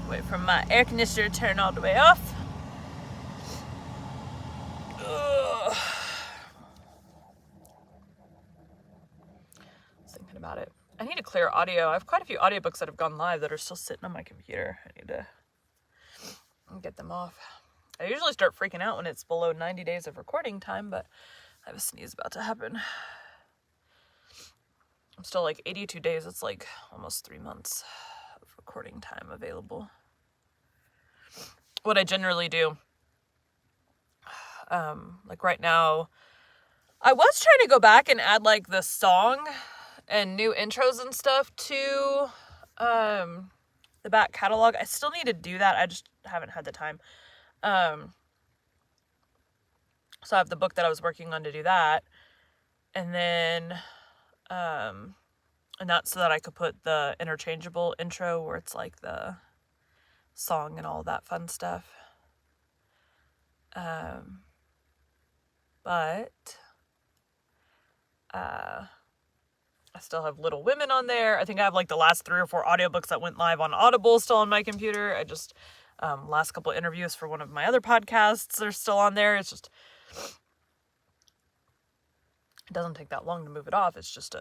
Wait for my air conditioner to turn all the way off. Ugh. Thinking about it. I need to clear audio. I have quite a few audiobooks that have gone live that are still sitting on my computer. I need to get them off. I usually start freaking out when it's below 90 days of recording time, but I have a sneeze about to happen. I'm still like 82 days. It's like almost 3 months of recording time available. What I generally do, like right now, I was trying to go back and add like the song and new intros and stuff to the back catalog. I still need to do that. I just haven't had the time. So I have the book that I was working on to do that. And then, and that's so that I could put the interchangeable intro where it's like the song and all that fun stuff. But I still have Little Women on there. I think I have like the last 3 or 4 audiobooks that went live on Audible still on my computer. I just, last couple interviews for one of my other podcasts are still on there. It's just, it doesn't take that long to move it off. It's just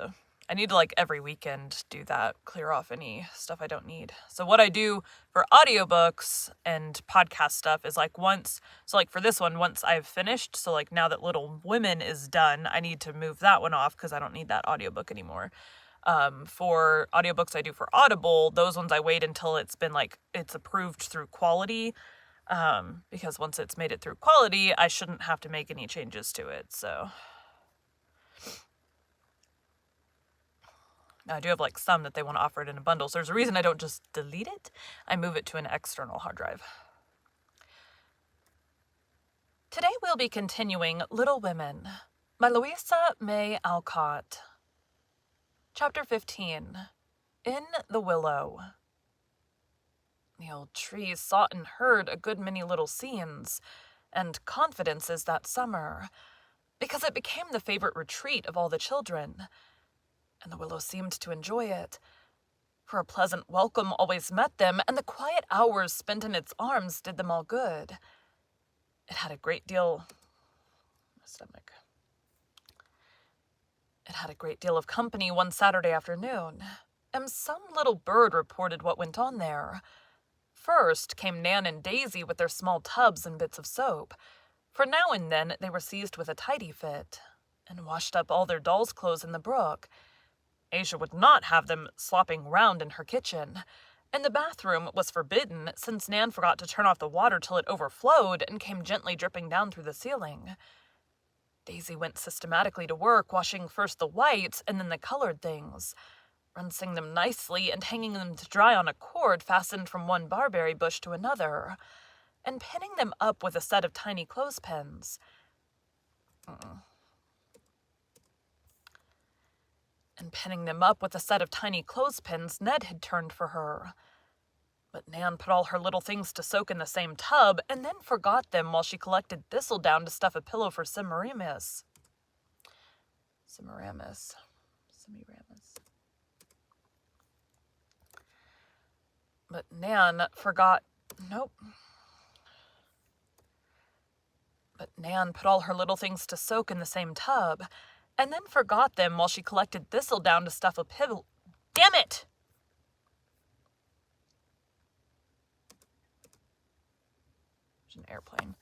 I need to like every weekend do that, clear off any stuff I don't need. So what I do for audiobooks and podcast stuff is like so like for this one, once I've finished, so like now that Little Women is done, I need to move that one off because I don't need that audiobook anymore. For audiobooks I do for Audible, those ones I wait until it's been like, it's approved through quality. Because once it's made it through quality, I shouldn't have to make any changes to it, so. Now, I do have like some that they want to offer it in a bundle, so there's a reason I don't just delete it. I move it to an external hard drive. Today we'll be continuing Little Women by Louisa May Alcott. Chapter 15, In the Willow. The old trees saw and heard a good many little scenes and confidences that summer, because it became the favorite retreat of all the children, and the willow seemed to enjoy it, for a pleasant welcome always met them, and the quiet hours spent in its arms did them all good. It had a great deal of company one Saturday afternoon, and some little bird reported what went on there. First came Nan and Daisy with their small tubs and bits of soap, for now and then they were seized with a tidy fit, and washed up all their dolls' clothes in the brook. Asia would not have them slopping round in her kitchen, and the bathroom was forbidden since Nan forgot to turn off the water till it overflowed and came gently dripping down through the ceiling. Daisy went systematically to work, washing first the whites and then the colored things, rinsing them nicely and hanging them to dry on a cord fastened from one barberry bush to another, and pinning them up with a set of tiny clothespins. Ned had turned for her. But Nan put all her little things to soak in the same tub, and then forgot them while she collected thistledown to stuff a pillow for Semiramis. But Nan put all her little things to soak in the same tub, and then forgot them while she collected thistledown to stuff a pillow. Damn it! There's an airplane.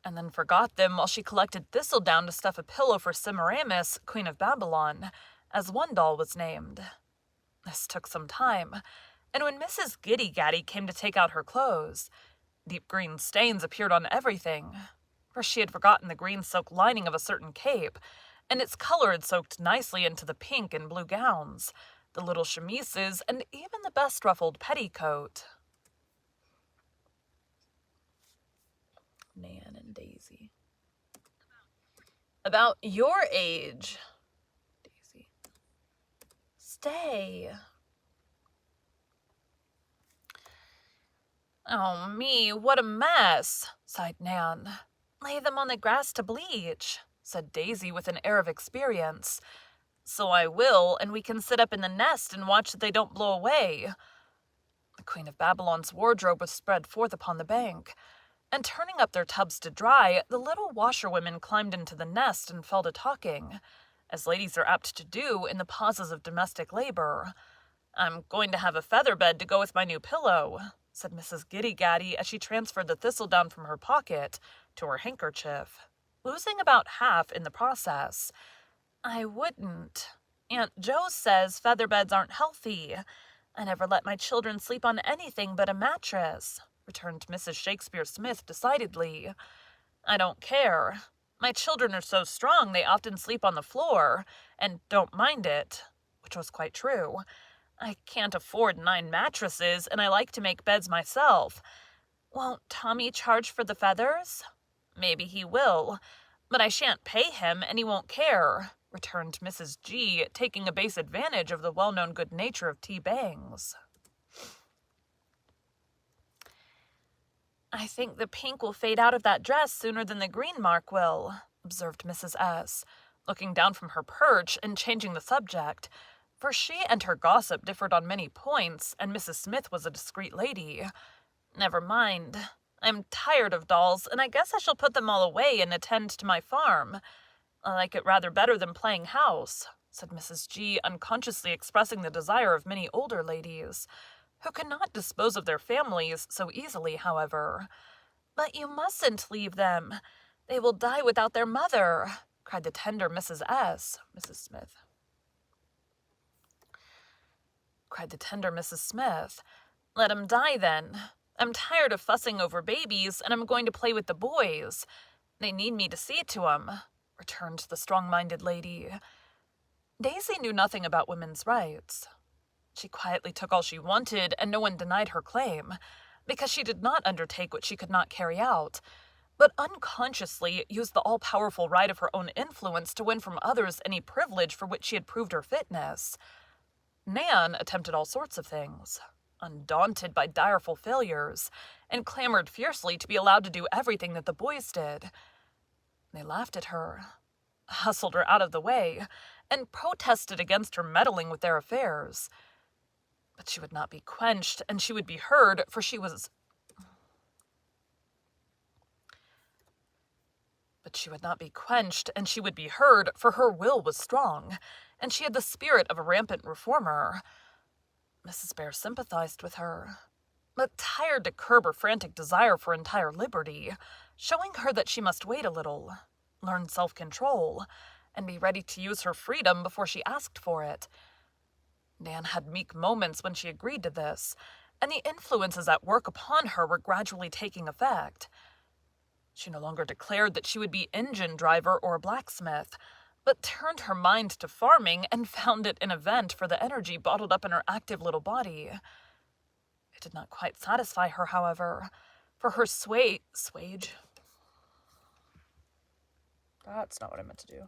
And then forgot them while she collected thistledown to stuff a pillow for Semiramis, Queen of Babylon, as one doll was named. This took some time, and when Mrs. Giddy-Gaddy came to take out her clothes, deep green stains appeared on everything, for she had forgotten the green silk lining of a certain cape, and its color had soaked nicely into the pink and blue gowns, the little chemises, and even the best ruffled petticoat. Nan and Daisy. About your age, Daisy. stay. Oh, me, what a mess, sighed Nan. Lay them on the grass to bleach, said Daisy with an air of experience. So I will, and we can sit up in the nest and watch that they don't blow away. The Queen of Babylon's wardrobe was spread forth upon the bank, and turning up their tubs to dry, the little washerwomen climbed into the nest and fell to talking, as ladies are apt to do in the pauses of domestic labor. I'm going to have a feather bed to go with my new pillow, said Mrs. Giddy-Gaddy as she transferred the thistledown from her pocket to her handkerchief, losing about half in the process. I wouldn't. Aunt Jo says feather beds aren't healthy. I never let my children sleep on anything but a mattress, returned Mrs. Shakespeare Smith decidedly. I don't care. My children are so strong they often sleep on the floor, and don't mind it, which was quite true. I can't afford 9 mattresses, and I like to make beds myself. Won't Tommy charge for the feathers? Maybe he will, but I shan't pay him, and he won't care, returned Mrs. G., taking a base advantage of the well-known good nature of T. Bangs. I think the pink will fade out of that dress sooner than the green mark will, observed Mrs. S., looking down from her perch and changing the subject, for she and her gossip differed on many points, and Mrs. Smith was a discreet lady. Never mind. I'm tired of dolls, and I guess I shall put them all away and attend to my farm. I like it rather better than playing house, said Mrs. G., unconsciously expressing the desire of many older ladies, who cannot dispose of their families so easily, however. But you mustn't leave them. They will die without their mother, cried the tender Mrs. Smith. Let 'em die, then. I'm tired of fussing over babies, and I'm going to play with the boys. They need me to see to 'em, returned the strong-minded lady. Daisy knew nothing about women's rights. She quietly took all she wanted, and no one denied her claim, because she did not undertake what she could not carry out, but unconsciously used the all-powerful right of her own influence to win from others any privilege for which she had proved her fitness. Nan attempted all sorts of things, undaunted by direful failures, and clamored fiercely to be allowed to do everything that the boys did. They laughed at her, hustled her out of the way, and protested against her meddling with their affairs. But she would not be quenched, and she would be heard, for her will was strong, and she had the spirit of a rampant reformer. Mrs. Bear sympathized with her, but tired to curb her frantic desire for entire liberty, showing her that she must wait a little, learn self-control, and be ready to use her freedom before she asked for it. Nan had meek moments when she agreed to this, and the influences at work upon her were gradually taking effect. She no longer declared that she would be engine driver or blacksmith, but turned her mind to farming and found it an event for the energy bottled up in her active little body. It did not quite satisfy her, however, for her swage. That's not what I meant to do.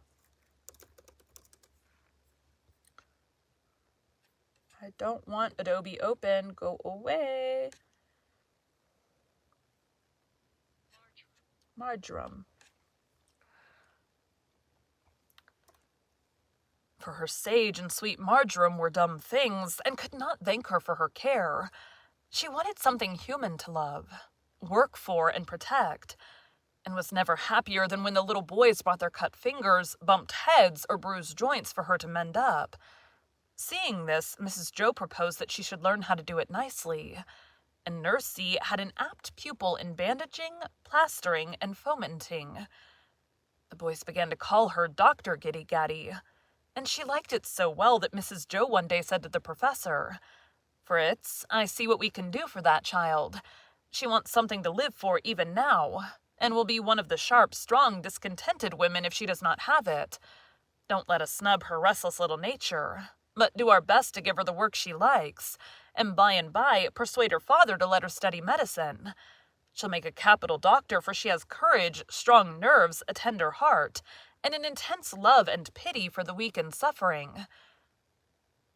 I don't want Adobe open. Go away. Marjoram. For her sage and sweet marjoram were dumb things, and could not thank her for her care. She wanted something human to love, work for, and protect, and was never happier than when the little boys brought their cut fingers, bumped heads, or bruised joints for her to mend up. Seeing this, Mrs. Jo proposed that she should learn how to do it nicely, and Nursey had an apt pupil in bandaging, plastering, and fomenting. The boys began to call her Dr. Giddy-Gaddy, and she liked it so well that Mrs. Jo one day said to the professor, "Fritz, I see what we can do for that child. She wants something to live for even now, and will be one of the sharp, strong, discontented women if she does not have it. Don't let us snub her restless little nature, but do our best to give her the work she likes, and by persuade her father to let her study medicine. She'll make a capital doctor, for she has courage, strong nerves, a tender heart, and an intense love and pity for the weak and suffering."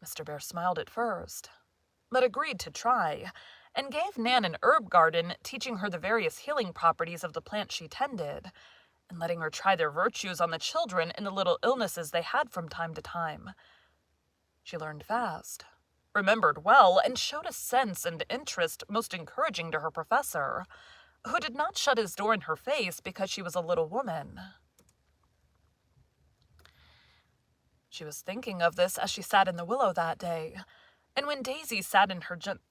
Mr. Bear smiled at first, but agreed to try, and gave Nan an herb garden, teaching her the various healing properties of the plants she tended, and letting her try their virtues on the children in the little illnesses they had from time to time. She learned fast, remembered well, and showed a sense and interest most encouraging to her professor, who did not shut his door in her face because she was a little woman. She was thinking of this as she sat in the willow that day, and when Daisy sat in her gentle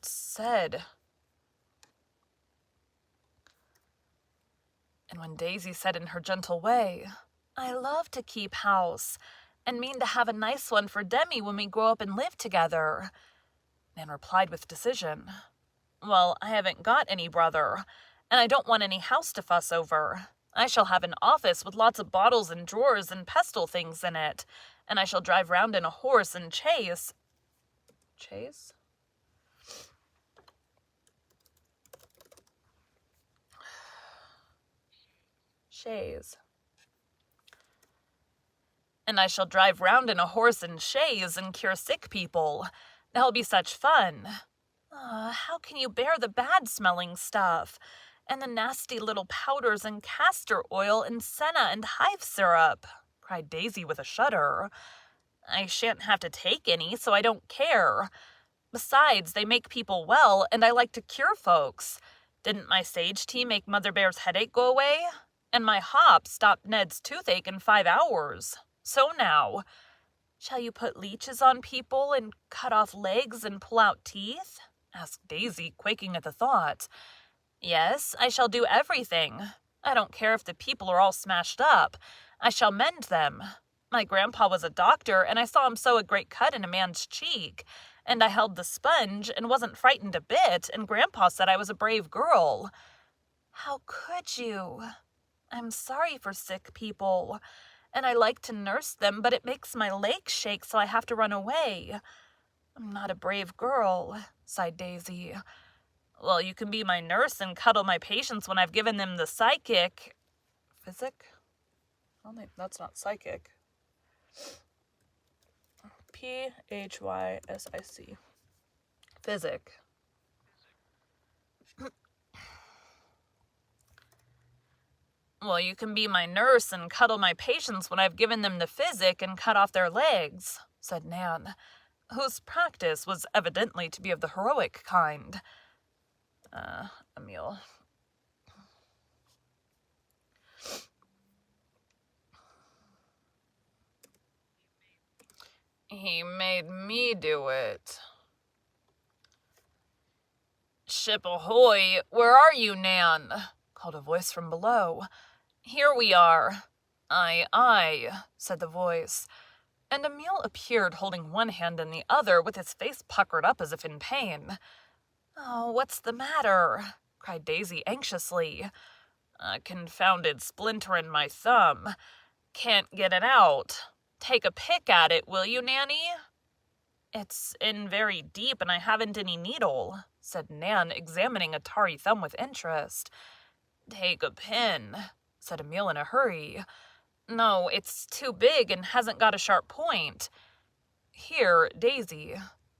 way, "I love to keep house, and mean to have a nice one for Demi when we grow up and live together," Nan replied with decision. "Well, I haven't got any brother, and I don't want any house to fuss over. I shall have an office with lots of bottles and drawers and pestle things in it, and I shall drive round in a horse and chaise. And I shall drive round in a horse and chaise and cure sick people. That'll be such fun. How can you bear the bad-smelling stuff? And the nasty little powders and castor oil and senna and hive syrup," cried Daisy with a shudder. "I shan't have to take any, so I don't care. Besides, they make people well, and I like to cure folks. Didn't my sage tea make Mother Bear's headache go away? And my hop stopped Ned's toothache in 5 hours. So now, shall you put leeches on people and cut off legs and pull out teeth?" asked Daisy, quaking at the thought. "Yes, I shall do everything. I don't care if the people are all smashed up. I shall mend them. My grandpa was a doctor, and I saw him sew a great cut in a man's cheek, and I held the sponge and wasn't frightened a bit, and Grandpa said I was a brave girl." "How could you? I'm sorry for sick people, and I like to nurse them, but it makes my legs shake, so I have to run away. I'm not a brave girl," sighed Daisy. "Well, you can be my nurse and cuddle my patients when I've given them the physic? Oh, that's not psychic. Physic. Physic. "Well, you can be my nurse and cuddle my patients when I've given them the physic and cut off their legs," said Nan, whose practice was evidently to be of the heroic kind. Emil. "He made me do it." "Ship ahoy! Where are you, Nan?" called a voice from below. "Here we are." "Aye, aye," said the voice, and Emil appeared holding one hand in the other with his face puckered up as if in pain. "Oh, what's the matter?" cried Daisy anxiously. "A confounded splinter in my thumb. Can't get it out. Take a pick at it, will you, Nanny?" "It's in very deep and I haven't any needle," said Nan, examining a tarry thumb with interest. "Take a pin," said Emil in a hurry. "No, it's too big and hasn't got a sharp point." Here, Daisy,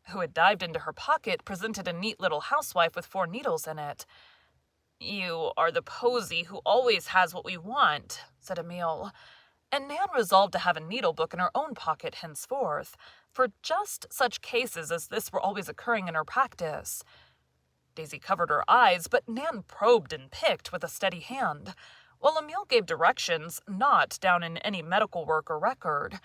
who had dived into her pocket, presented a neat little housewife with 4 needles in it. "You are the posy who always has what we want," said Emil, and Nan resolved to have a needle-book in her own pocket henceforth, for just such cases as this were always occurring in her practice. Daisy covered her eyes, but Nan probed and picked with a steady hand, while Emil gave directions not down in any medical work or record.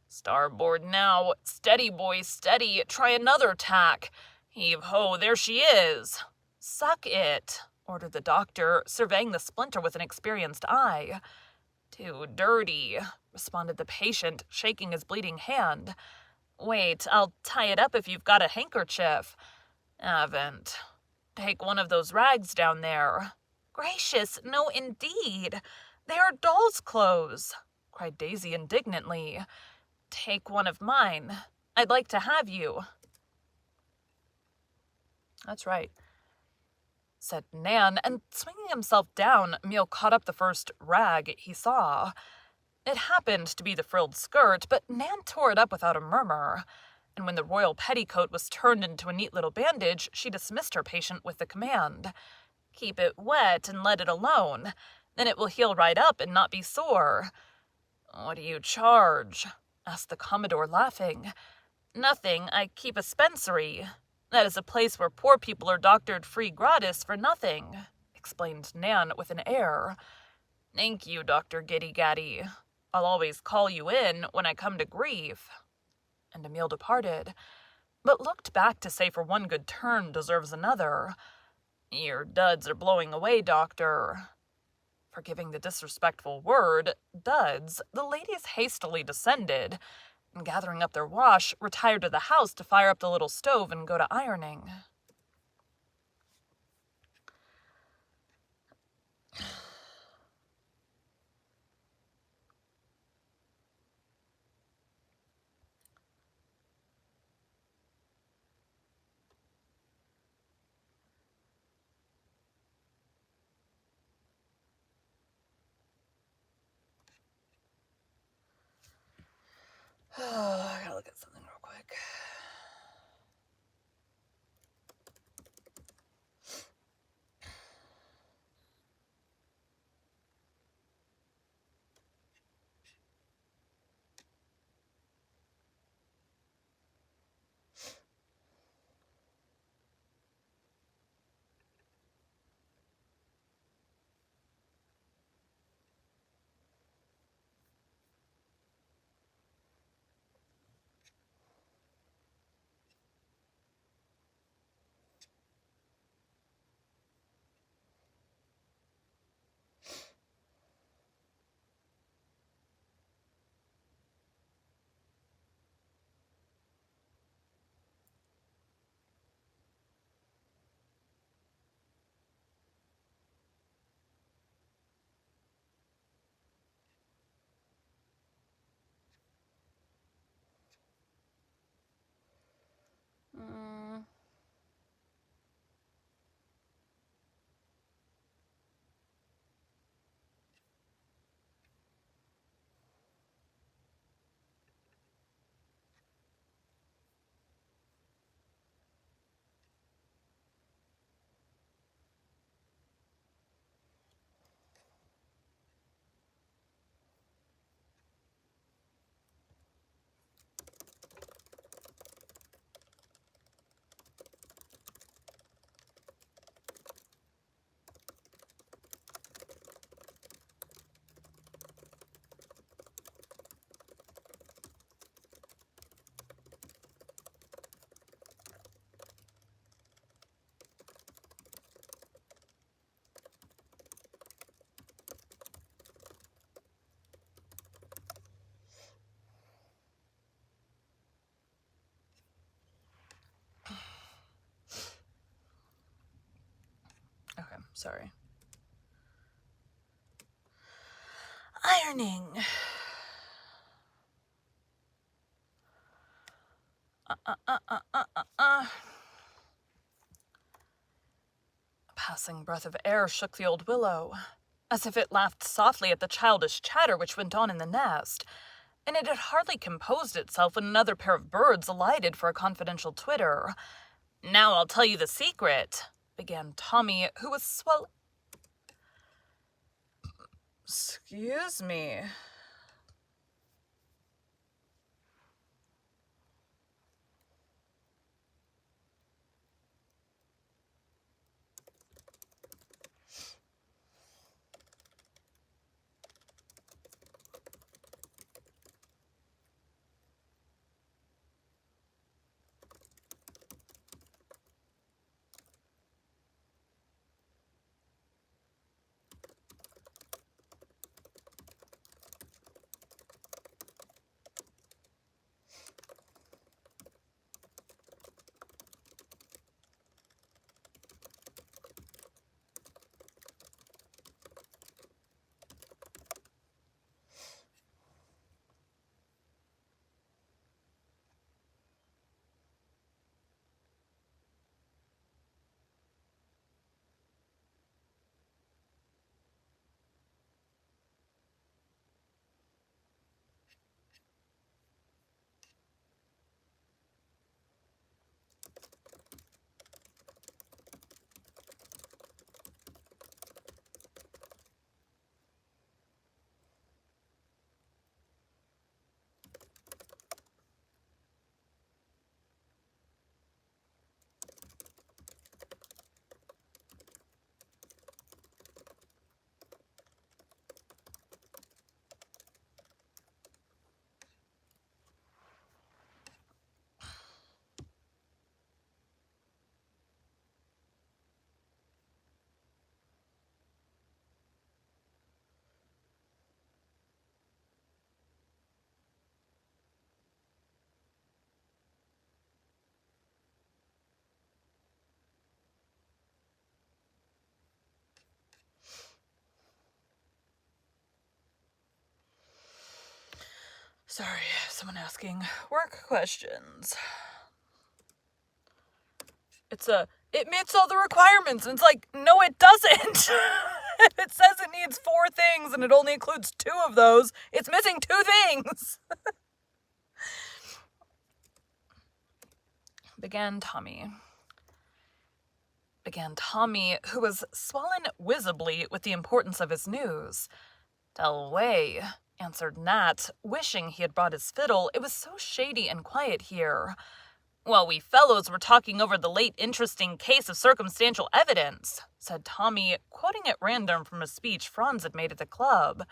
"Starboard now. Steady, boys, steady. Try another tack. Heave-ho, there she is." "Suck it," ordered the doctor, surveying the splinter with an experienced eye. "Too dirty," responded the patient, shaking his bleeding hand. "Wait, I'll tie it up if you've got a handkerchief." "Haven't." "Take one of those rags down there." "Gracious, no indeed. They are doll's clothes," cried Daisy indignantly. "Take one of mine. I'd like to have you." "That's right," said Nan, and swinging himself down, Emil caught up the first rag he saw. It happened to be the frilled skirt, but Nan tore it up without a murmur. and when the royal petticoat was turned into a neat little bandage, she dismissed her patient with the command, "Keep it wet and let it alone. Then it will heal right up and not be sore." "What do you charge?" asked the Commodore, laughing. "Nothing. I keep a spencery. That is a place where poor people are doctored free gratis for nothing," explained Nan with an air. "Thank you, Dr. Giddy Gaddy. I'll always call you in when I come to grief." And Emil departed, but looked back to say for one good turn deserves another, "Your duds are blowing away, doctor." Forgiving the disrespectful word, duds, the ladies hastily descended, and gathering up their wash, retired to the house to fire up the little stove and go to ironing. I gotta look at something real quick. Okay, sorry. Ironing. A passing breath of air shook the old willow, as if it laughed softly at the childish chatter which went on in the nest, and it had hardly composed itself when another pair of birds alighted for a confidential twitter. "Now I'll tell you the secret," began Tommy, who was Excuse me. Sorry, someone asking work questions. It meets all the requirements, and it's like, no, it doesn't. It says it needs 4 things, and it only includes 2 of those. It's missing 2 things. Began Tommy, who was swollen visibly with the importance of his news. Tell away, answered Nat, wishing he had brought his fiddle. It was so shady and quiet here. Well, we fellows were talking over the late interesting case of circumstantial evidence, said Tommy, quoting at random from a speech Franz had made at the club.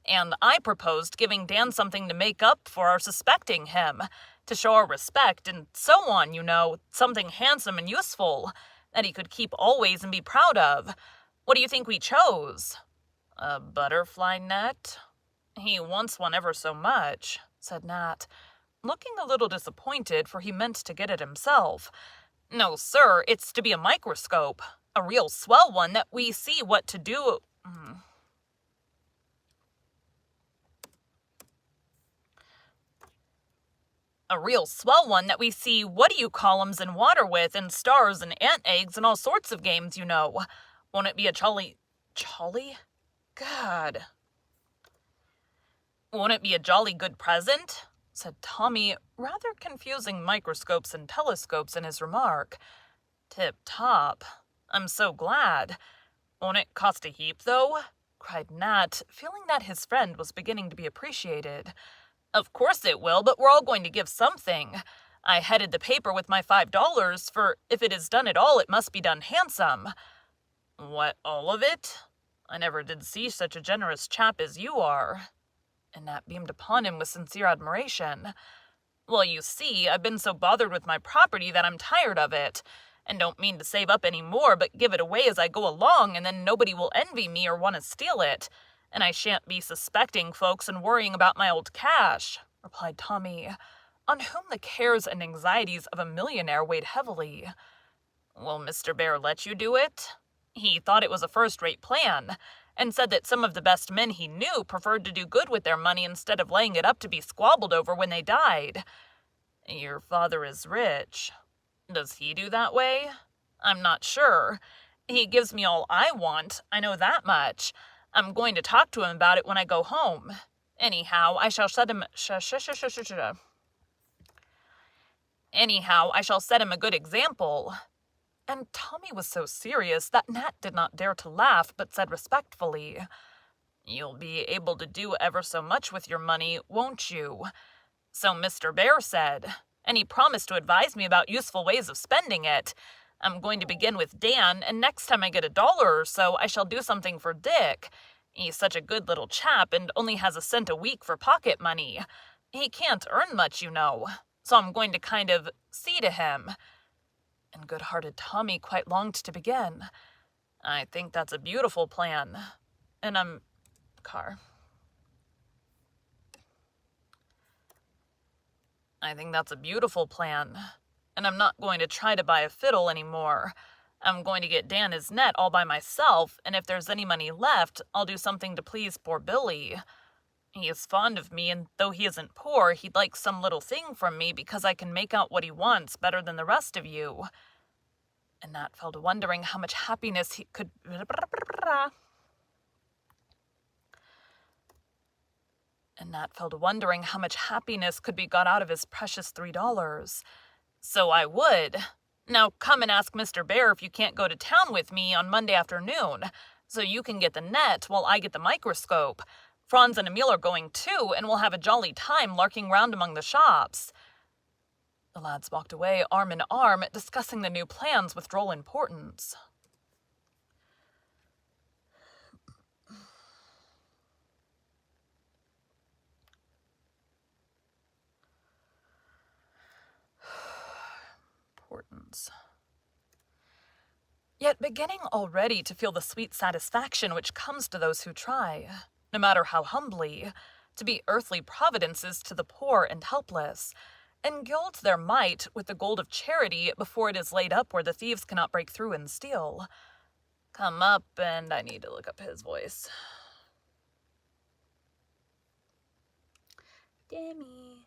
And I proposed giving Dan something to make up for our suspecting him, to show our respect, and so on, you know, something handsome and useful, that he could keep always and be proud of. What do you think we chose? A butterfly net? He wants one ever so much, said Nat, looking a little disappointed, for he meant to get it himself. No, sir, it's to be a microscope. A real swell one that we see what to do. A real swell one that we see what-do-you-call-ems in water with, and stars and ant eggs and all sorts of games, you know. Won't it be a jolly... God. Won't it be a jolly good present? Said Tommy, rather confusing microscopes and telescopes in his remark. Tip-top. I'm so glad. Won't it cost a heap, though? Cried Nat, feeling that his friend was beginning to be appreciated. Of course it will, but we're all going to give something. I headed the paper with my $5, for if it is done at all, it must be done handsome. What, all of it? I never did see such a generous chap as you are. And Nat beamed upon him with sincere admiration. Well, you see, I've been so bothered with my property that I'm tired of it, and don't mean to save up any more, but give it away as I go along, and then nobody will envy me or want to steal it, and I shan't be suspecting folks and worrying about my old cash, replied Tommy, on whom the cares and anxieties of a millionaire weighed heavily. Will Mr. Bear let you do it? He thought it was a first-rate plan, and said that some of the best men he knew preferred to do good with their money instead of laying it up to be squabbled over when they died. Your father is rich. Does he do that way? I'm not sure. He gives me all I want, I know that much. I'm going to talk to him about it when I go home. Anyhow, I shall set him... Anyhow, I shall set him a good example. And Tommy was so serious that Nat did not dare to laugh, but said respectfully, You'll be able to do ever so much with your money, won't you? So Mr. Bear said, and he promised to advise me about useful ways of spending it. I'm going to begin with Dan, and next time I get $1 or so, I shall do something for Dick. He's such a good little chap and only has a cent a week for pocket money. He can't earn much, you know, so I'm going to kind of see to him. And good-hearted Tommy quite longed to begin. I think that's a beautiful plan. And I think that's a beautiful plan. And I'm not going to try to buy a fiddle anymore. I'm going to get Dan his net all by myself, and if there's any money left, I'll do something to please poor Billy. He is fond of me, and though he isn't poor, he'd like some little thing from me because I can make out what he wants better than the rest of you. And Nat fell to wondering how much happiness he could... And Nat fell to wondering how much happiness could be got out of his precious $3. So I would. Now come and ask Mr. Bear if you can't go to town with me on Monday afternoon, so you can get the net while I get the microscope. Franz and Emil are going too, and we'll have a jolly time larking round among the shops. The lads walked away arm in arm, discussing the new plans with droll importance. Yet beginning already to feel the sweet satisfaction which comes to those who try, no matter how humbly, to be earthly providences to the poor and helpless, and gild their might with the gold of charity before it is laid up where the thieves cannot break through and steal. Come up, and I need to look up his voice. Demi.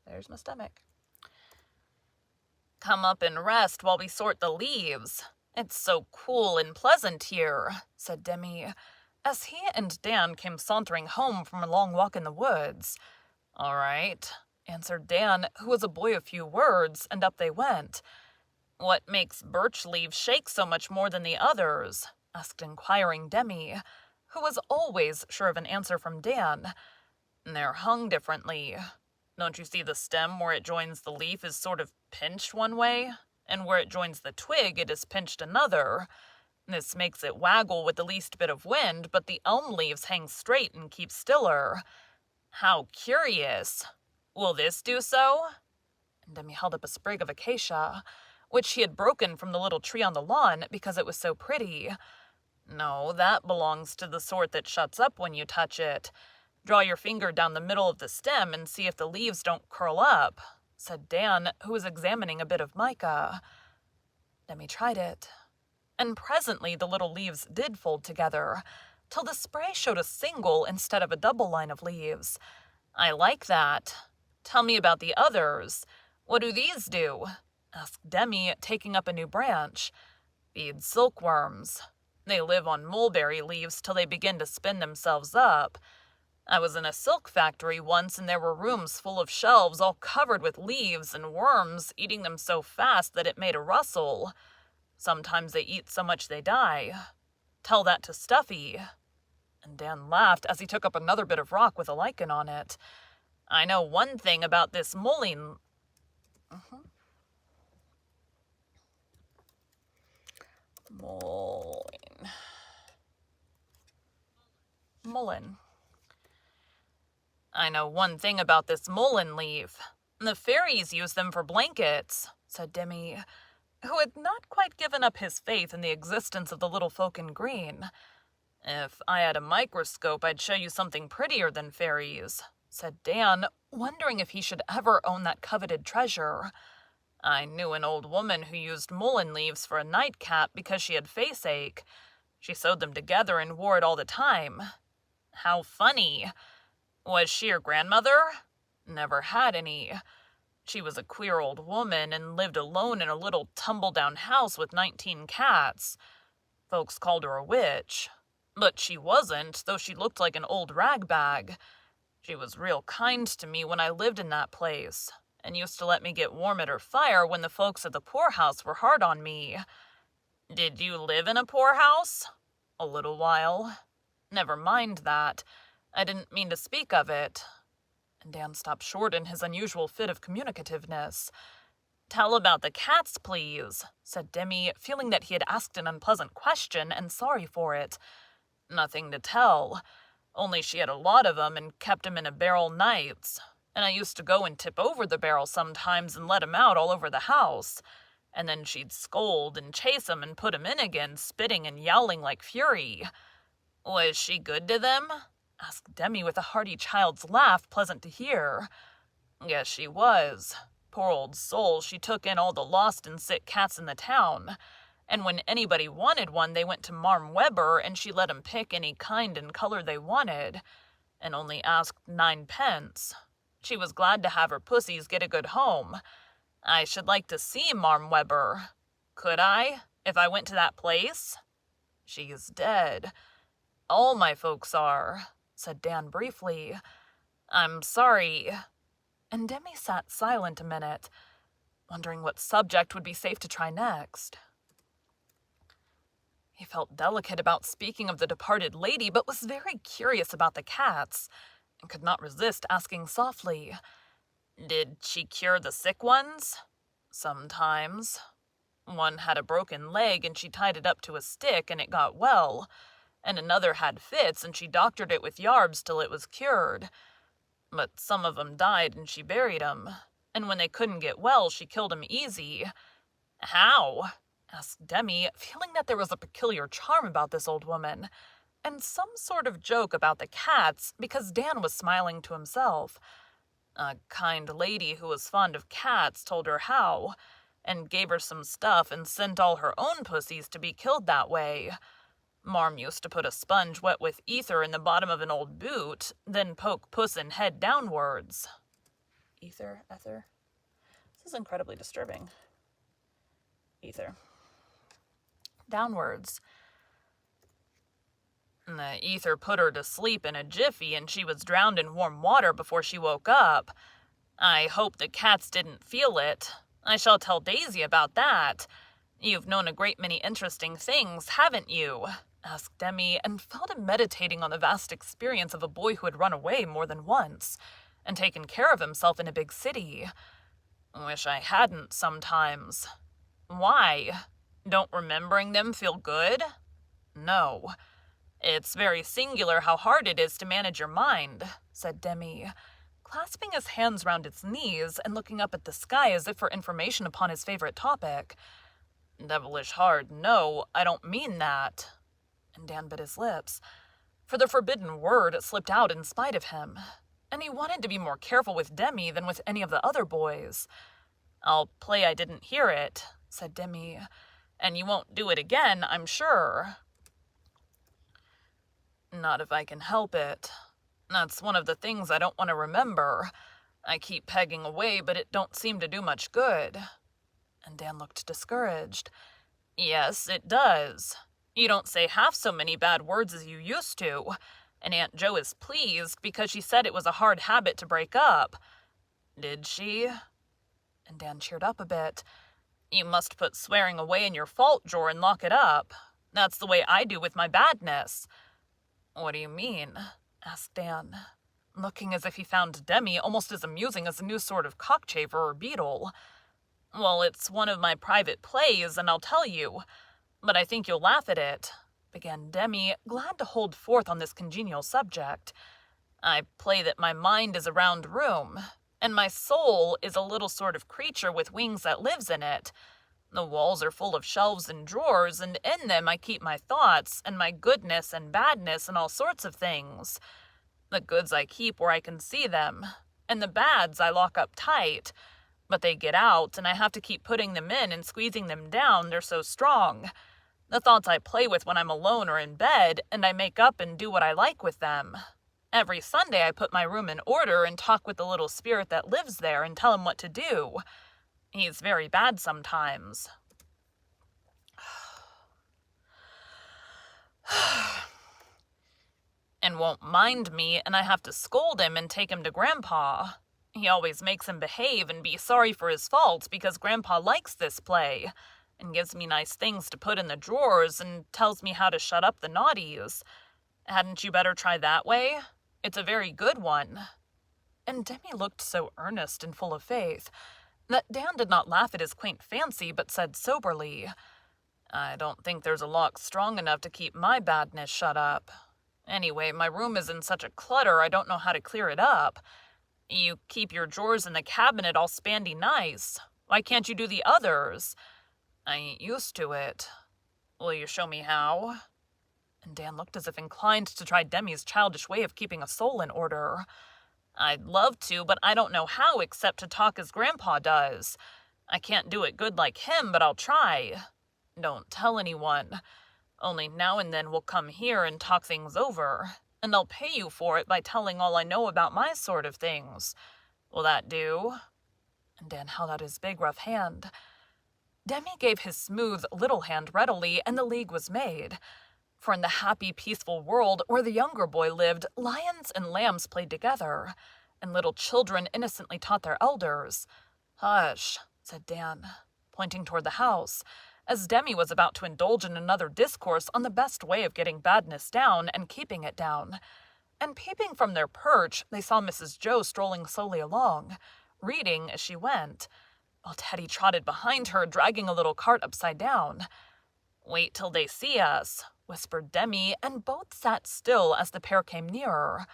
There's my stomach. Come up and rest while we sort the leaves. It's so cool and pleasant here, said Demi, as he and Dan came sauntering home from a long walk in the woods. All right, answered Dan, who was a boy of few words, and up they went. What makes birch leaves shake so much more than the others? Asked inquiring Demi, who was always sure of an answer from Dan. They're hung differently. Don't you see the stem where it joins the leaf is sort of pinched one way, and where it joins the twig it is pinched another? This makes it waggle with the least bit of wind, but the elm leaves hang straight and keep stiller. How curious. Will this do so? And Demi held up a sprig of acacia, which he had broken from the little tree on the lawn because it was so pretty. No, that belongs to the sort that shuts up when you touch it. Draw your finger down the middle of the stem and see if the leaves don't curl up, said Dan, who was examining a bit of mica. Demi tried it, and presently the little leaves did fold together, till the spray showed a single instead of a double line of leaves. I like that. Tell me about the others. What do these do? Asked Demi, taking up a new branch. Feed silkworms. They live on mulberry leaves till they begin to spin themselves up. I was in a silk factory once, and there were rooms full of shelves all covered with leaves and worms, eating them so fast that it made a rustle. Sometimes they eat so much they die. Tell that to Stuffy. And Dan laughed as he took up another bit of rock with a lichen on it. I know one thing about this mullein. Mullein. I know one thing about this mullein leaf. The fairies use them for blankets, said Demi, who had not quite given up his faith in the existence of the little folk in green. If I had a microscope, I'd show you something prettier than fairies, said Dan, wondering if he should ever own that coveted treasure. I knew an old woman who used mullein leaves for a nightcap because she had face ache. She sewed them together and wore it all the time. How funny. Was she your grandmother? Never had any. She was a queer old woman and lived alone in a little tumble-down house with 19 cats. Folks called her a witch. But she wasn't, though she looked like an old rag-bag. She was real kind to me when I lived in that place, and used to let me get warm at her fire when the folks at the poorhouse were hard on me. Did you live in a poorhouse? A little while. Never mind that. I didn't mean to speak of it. And Dan stopped short in his unusual fit of communicativeness. Tell about the cats, please, said Demi, feeling that he had asked an unpleasant question and sorry for it. Nothing to tell. Only she had a lot of 'em and kept 'em in a barrel nights. And I used to go and tip over the barrel sometimes and let 'em out all over the house. And then she'd scold and chase 'em and put 'em in again, spitting and yowling like fury. Was she good to them? Asked Demi with a hearty child's laugh pleasant to hear. Yes, she was. Poor old soul, she took in all the lost and sick cats in the town. And when anybody wanted one, they went to Marm Weber, and she let 'em pick any kind and color they wanted, and only asked 9 pence. She was glad to have her pussies get a good home. I should like to see Marm Weber. Could I, if I went to that place? She is dead. All my folks are, said Dan briefly. I'm sorry. And Demi sat silent a minute, wondering what subject would be safe to try next. He felt delicate about speaking of the departed lady, but was very curious about the cats, and could not resist asking softly, Did she cure the sick ones? Sometimes. One had a broken leg, and she tied it up to a stick, and it got well. And another had fits, and she doctored it with yarbs till it was cured. But some of 'em died, and she buried 'em. And when they couldn't get well, she killed 'em easy. How? Asked Demi, feeling that there was a peculiar charm about this old woman, and some sort of joke about the cats, because Dan was smiling to himself. A kind lady who was fond of cats told her how, and gave her some stuff and sent all her own pussies to be killed that way. Marm used to put a sponge wet with ether in the bottom of an old boot, then poke Pussin head downwards. Ether? This is incredibly disturbing. Ether. Downwards. The ether put her to sleep in a jiffy, and she was drowned in warm water before she woke up. I hope the cats didn't feel it. I shall tell Daisy about that. You've known a great many interesting things, haven't you? Asked Demi, and fell to meditating on the vast experience of a boy who had run away more than once, and taken care of himself in a big city. Wish I hadn't sometimes. Why? Don't remembering them feel good? No. It's very singular how hard it is to manage your mind, said Demi, clasping his hands round its knees and looking up at the sky as if for information upon his favorite topic. Devilish hard, no, I don't mean that. And Dan bit his lips, for the forbidden word slipped out in spite of him, and he wanted to be more careful with Demi than with any of the other boys. I'll play I didn't hear it, said Demi, and you won't do it again, I'm sure. Not if I can help it. That's one of the things I don't want to remember. I keep pegging away, but it don't seem to do much good. And Dan looked discouraged. Yes, it does. You don't say half so many bad words as you used to, and Aunt Jo is pleased because she said it was a hard habit to break up. Did she? And Dan cheered up a bit. You must put swearing away in your fault drawer and lock it up. That's the way I do with my badness. What do you mean? Asked Dan, looking as if he found Demi almost as amusing as a new sort of cockchafer or beetle. Well, it's one of my private plays, and I'll tell you. But I think you'll laugh at it, began Demi, glad to hold forth on this congenial subject. I play that my mind is a round room, and my soul is a little sort of creature with wings that lives in it. The walls are full of shelves and drawers, and in them I keep my thoughts, and my goodness and badness and all sorts of things. The goods I keep where I can see them, and the bads I lock up tight. But they get out, and I have to keep putting them in and squeezing them down, they're so strong. The thoughts I play with when I'm alone or in bed, and I make up and do what I like with them. Every Sunday I put my room in order and talk with the little spirit that lives there and tell him what to do. He's very bad sometimes. And won't mind me, and I have to scold him and take him to Grandpa. He always makes him behave and be sorry for his faults because Grandpa likes this play, and gives me nice things to put in the drawers and tells me how to shut up the naughties. Hadn't you better try that way? It's a very good one. And Demi looked so earnest and full of faith that Dan did not laugh at his quaint fancy, but said soberly, I don't think there's a lock strong enough to keep my badness shut up. Anyway, my room is in such a clutter I don't know how to clear it up. You keep your drawers in the cabinet all spandy nice. Why can't you do the others? I ain't used to it. Will you show me how? And Dan looked as if inclined to try Demi's childish way of keeping a soul in order. I'd love to, but I don't know how except to talk as Grandpa does. I can't do it good like him, but I'll try. Don't tell anyone. Only now and then we'll come here and talk things over, and I'll pay you for it by telling all I know about my sort of things. Will that do? And Dan held out his big, rough hand. Demi gave his smooth little hand readily, and the league was made. For in the happy, peaceful world where the younger boy lived, lions and lambs played together, and little children innocently taught their elders. Hush, said Dan, pointing toward the house, as Demi was about to indulge in another discourse on the best way of getting badness down and keeping it down. And peeping from their perch, they saw Mrs. Jo strolling slowly along, reading as she went, while Teddy trotted behind her, dragging a little cart upside down. Wait till they see us, whispered Demi, and both sat still as the pair came nearer.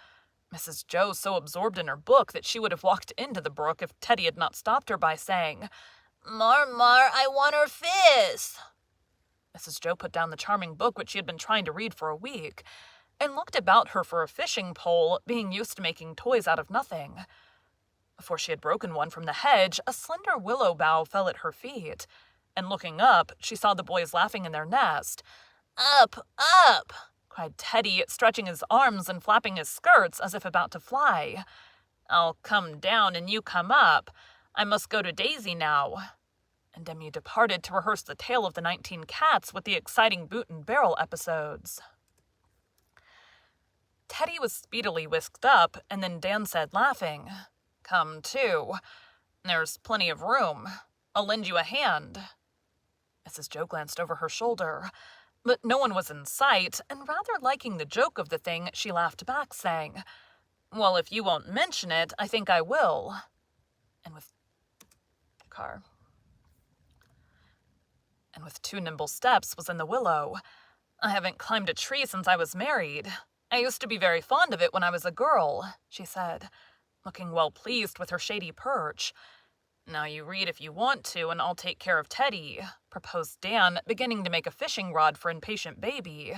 Mrs. Jo so absorbed in her book that she would have walked into the brook if Teddy had not stopped her by saying, Mar, I want her fish. Mrs. Jo put down the charming book which she had been trying to read for a week, and looked about her for a fishing pole, being used to making toys out of nothing. Before she had broken one from the hedge, a slender willow bough fell at her feet, and looking up, she saw the boys laughing in their nest. "Up, up!" cried Teddy, stretching his arms and flapping his skirts as if about to fly. "I'll come down and you come up. I must go to Daisy now." And Demi departed to rehearse the tale of the 19 cats with the exciting boot and barrel episodes. Teddy was speedily whisked up, and then Dan said, laughing, "Come too. There's plenty of room. I'll lend you a hand." Mrs. Joe glanced over her shoulder, but no one was in sight, and rather liking the joke of the thing, she laughed back, saying, "Well, if you won't mention it, I think I will." And with 2 nimble steps was in the willow. "I haven't climbed a tree since I was married. I used to be very fond of it when I was a girl," she said, looking well pleased with her shady perch. "Now you read if you want to, and I'll take care of Teddy," proposed Dan, beginning to make a fishing rod for impatient baby.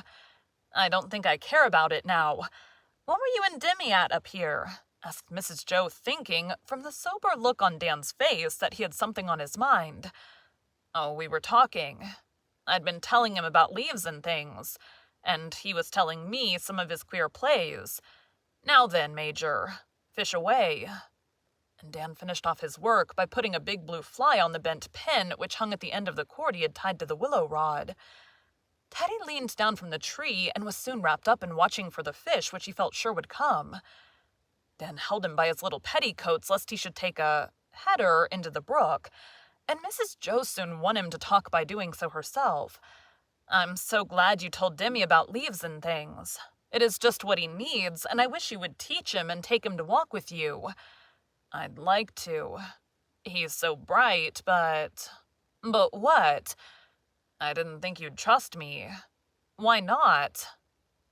"I don't think I care about it now. What were you and Demi at up here?" asked Mrs. Joe, thinking, from the sober look on Dan's face, that he had something on his mind. "Oh, we were talking. I'd been telling him about leaves and things, and he was telling me some of his queer plays. Now then, Major, fish away." And Dan finished off his work by putting a big blue fly on the bent pin which hung at the end of the cord he had tied to the willow rod. Teddy leaned down from the tree and was soon wrapped up in watching for the fish which he felt sure would come. Dan held him by his little petticoats lest he should take a header into the brook, and Mrs. Joe soon won him to talk by doing so herself. "I'm so glad you told Demi about leaves and things. It is just what he needs, and I wish you would teach him and take him to walk with you." "I'd like to. He's so bright, but..." "But what?" "I didn't think you'd trust me." "Why not?"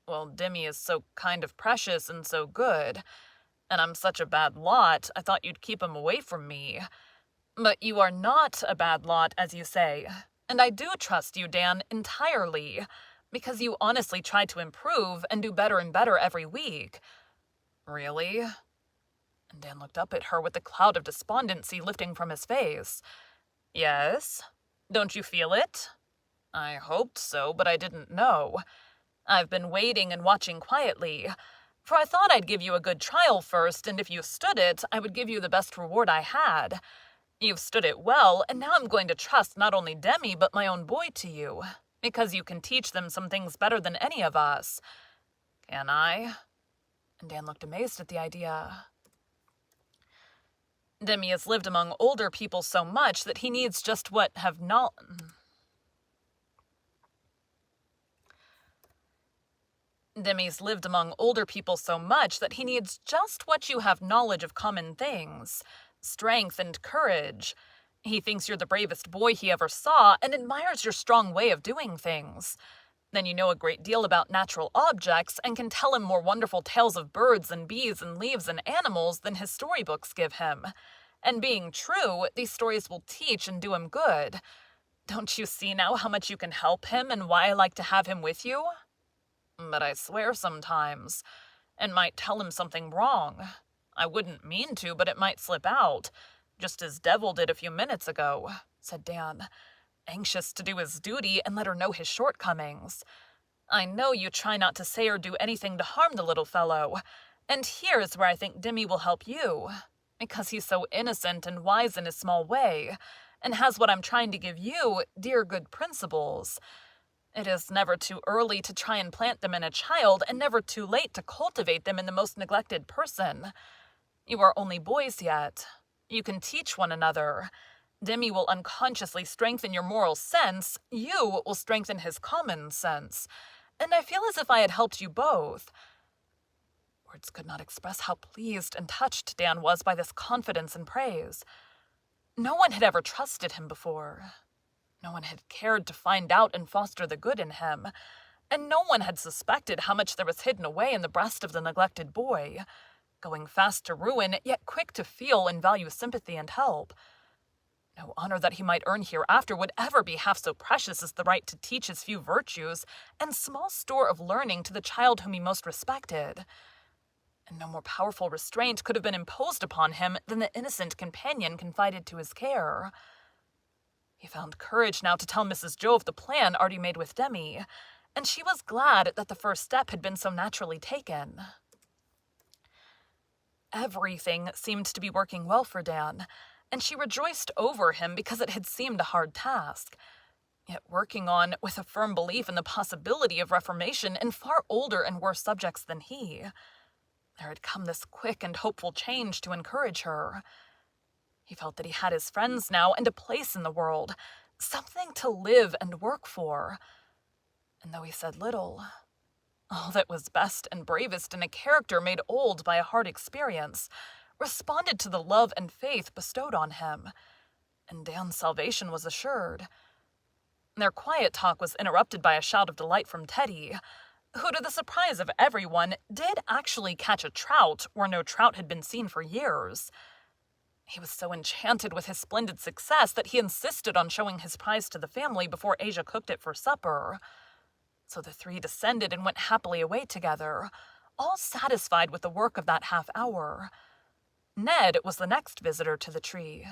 "Well, Demi is so kind of precious and so good, and I'm such a bad lot, I thought you'd keep him away from me. But you are not a bad lot, as you say, and I do trust you, Dan, entirely, because you honestly try to improve and do better and better every week." "Really?" And Dan looked up at her with a cloud of despondency lifting from his face. "Yes? Don't you feel it?" "I hoped so, but I didn't know. I've been waiting and watching quietly, for I thought I'd give you a good trial first, and if you stood it, I would give you the best reward I had. You've stood it well, and now I'm going to trust not only Demi but my own boy to you, because you can teach them some things better than any of us." "Can I?" And Dan looked amazed at the idea. "Demi has lived among older people so much that he needs just what have not..." "Demi's lived among older people so much that he needs just what you have knowledge of common things. Strength and courage. He thinks you're the bravest boy he ever saw and admires your strong way of doing things. Then you know a great deal about natural objects and can tell him more wonderful tales of birds and bees and leaves and animals than his storybooks give him. And being true, these stories will teach and do him good. Don't you see now how much you can help him and why I like to have him with you?" "But I swear sometimes, and might tell him something wrong. I wouldn't mean to, but it might slip out, just as Devil did a few minutes ago," said Dan, anxious to do his duty and let her know his shortcomings. "I know you try not to say or do anything to harm the little fellow, and here is where I think Demi will help you, because he's so innocent and wise in his small way, and has what I'm trying to give you, dear good principles. It is never too early to try and plant them in a child, and never too late to cultivate them in the most neglected person. You are only boys yet. You can teach one another. Demi will unconsciously strengthen your moral sense. You will strengthen his common sense. And I feel as if I had helped you both." Words could not express how pleased and touched Dan was by this confidence and praise. No one had ever trusted him before. No one had cared to find out and foster the good in him, and no one had suspected how much there was hidden away in the breast of the neglected boy, going fast to ruin, yet quick to feel and value sympathy and help. No honor that he might earn hereafter would ever be half so precious as the right to teach his few virtues and small store of learning to the child whom he most respected. And no more powerful restraint could have been imposed upon him than the innocent companion confided to his care. He found courage now to tell Mrs. Joe of the plan already made with Demi, and she was glad that the first step had been so naturally taken. Everything seemed to be working well for Dan, and she rejoiced over him because it had seemed a hard task. Yet working on with a firm belief in the possibility of reformation in far older and worse subjects than he, there had come this quick and hopeful change to encourage her. He felt that he had his friends now and a place in the world, something to live and work for. And though he said little, all that was best and bravest in a character made old by a hard experience responded to the love and faith bestowed on him, and Dan's salvation was assured. Their quiet talk was interrupted by a shout of delight from Teddy, who, to the surprise of everyone, did actually catch a trout where no trout had been seen for years. He was so enchanted with his splendid success that he insisted on showing his prize to the family before Asia cooked it for supper. So the three descended and went happily away together, all satisfied with the work of that half hour. Ned was the next visitor to the tree,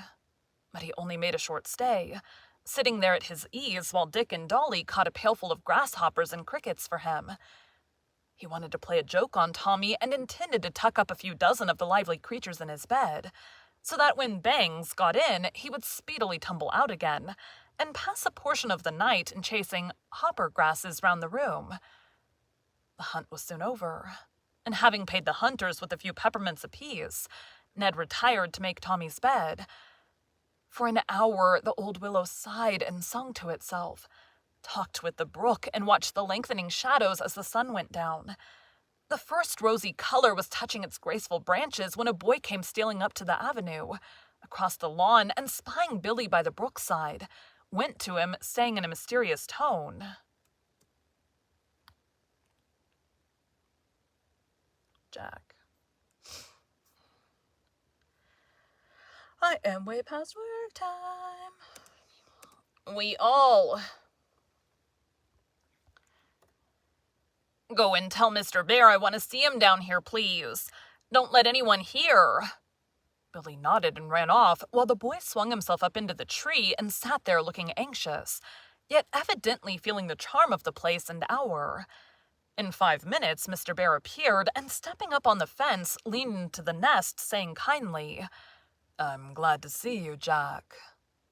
but he only made a short stay, sitting there at his ease while Dick and Dolly caught a pailful of grasshoppers and crickets for him. He wanted to play a joke on Tommy and intended to tuck up a few dozen of the lively creatures in his bed, so that when Bangs got in, he would speedily tumble out again, and pass a portion of the night in chasing hopper grasses round the room. The hunt was soon over, and having paid the hunters with a few peppermints apiece, Ned retired to make Tommy's bed. For an hour the old willow sighed and sung to itself, talked with the brook, and watched the lengthening shadows as the sun went down. The first rosy color was touching its graceful branches when a boy came stealing up to the avenue, across the lawn, and spying Billy by the brookside, went to him, saying in a mysterious tone, "Jack, I am way past work time. We all go and tell Mr. Bear I want to see him down here, please. Don't let anyone hear." Billy nodded and ran off, while the boy swung himself up into the tree and sat there looking anxious, yet evidently feeling the charm of the place and hour. In 5 minutes, Mr. Bear appeared, and stepping up on the fence, leaned into the nest, saying kindly, "I'm glad to see you, Jack.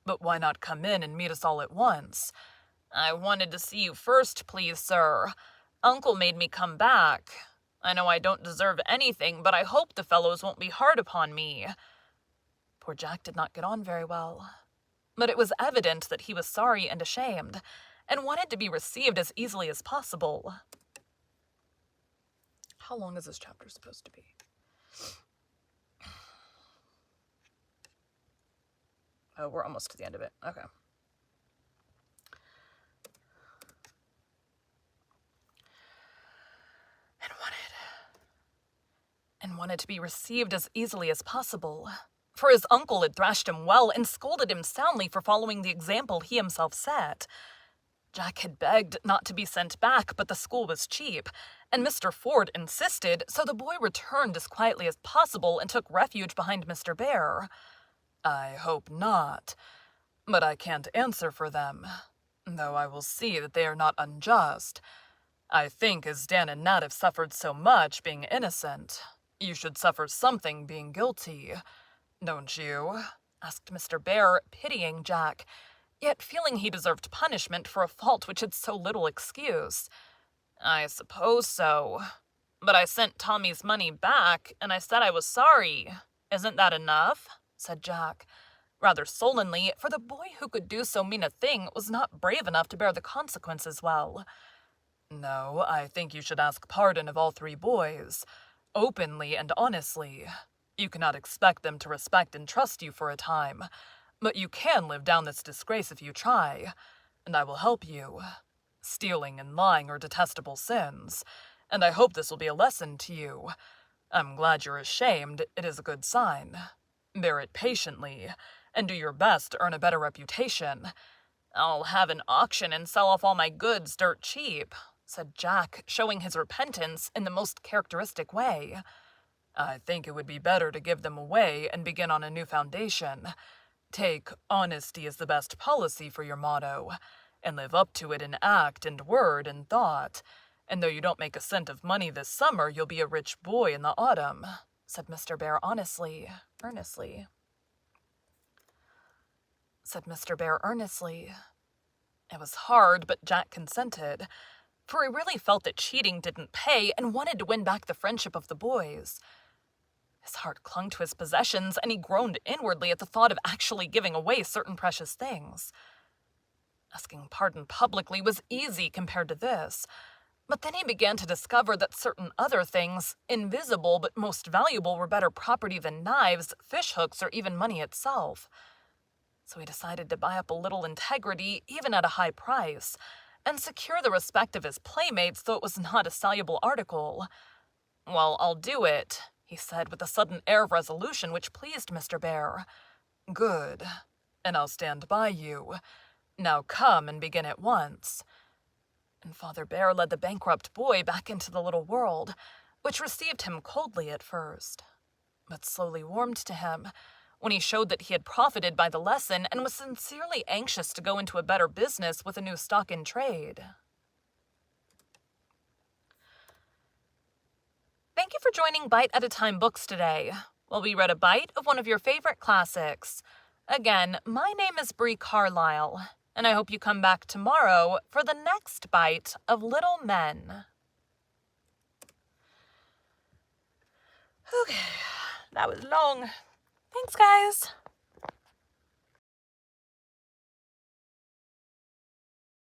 But why not come in and meet us all at once?" "I wanted to see you first, please, sir. Uncle made me come back. I know I don't deserve anything, but I hope the fellows won't be hard upon me." Poor Jack did not get on very well, but it was evident that he was sorry and ashamed, and wanted to be received as easily as possible. How long is this chapter supposed to be? Oh, we're almost to the end of it. Okay. And wanted to be received as easily as possible, for his uncle had thrashed him well and scolded him soundly for following the example he himself set. Jack had begged not to be sent back, but the school was cheap, and Mr. Ford insisted, so the boy returned as quietly as possible and took refuge behind Mr. Bear. "I hope not, but I can't answer for them, though I will see that they are not unjust. I think as Dan and Nat have suffered so much being innocent, you should suffer something being guilty, don't you?" asked Mr. Bear, pitying Jack, yet feeling he deserved punishment for a fault which had so little excuse. "I suppose so. But I sent Tommy's money back, and I said I was sorry. Isn't that enough?" said Jack, rather sullenly, for the boy who could do so mean a thing was not brave enough to bear the consequences well. "No, I think you should ask pardon of all 3 boys, openly and honestly. You cannot expect them to respect and trust you for a time, but you can live down this disgrace if you try, and I will help you. Stealing and lying are detestable sins, and I hope this will be a lesson to you. I'm glad you're ashamed. It is a good sign. Bear it patiently, and do your best to earn a better reputation." "I'll have an auction and sell off all my goods dirt cheap," said Jack, showing his repentance in the most characteristic way. "I think it would be better to give them away and begin on a new foundation. Take honesty as the best policy for your motto, and live up to it in act and word and thought. And though you don't make a cent of money this summer, you'll be a rich boy in the autumn," said Mr. Bear earnestly. It was hard, but Jack consented, for he really felt that cheating didn't pay and wanted to win back the friendship of the boys. His heart clung to his possessions, and he groaned inwardly at the thought of actually giving away certain precious things. Asking pardon publicly was easy compared to this, but then he began to discover that certain other things, invisible but most valuable, were better property than knives, fishhooks, or even money itself. So he decided to buy up a little integrity, even at a high price, and secure the respect of his playmates, though it was not a valuable article. "Well, I'll do it," he said with a sudden air of resolution which pleased Mr. Bear. "Good, and I'll stand by you. Now come and begin at once." And Father Bear led the bankrupt boy back into the little world, which received him coldly at first, but slowly warmed to him when he showed that he had profited by the lesson and was sincerely anxious to go into a better business with a new stock in trade. Thank you for joining Bite at a Time Books today, while we read a bite of one of your favorite classics. Again, my name is Bree Carlile, and I hope you come back tomorrow for the next bite of Little Men. Okay, that was long. Thanks, guys.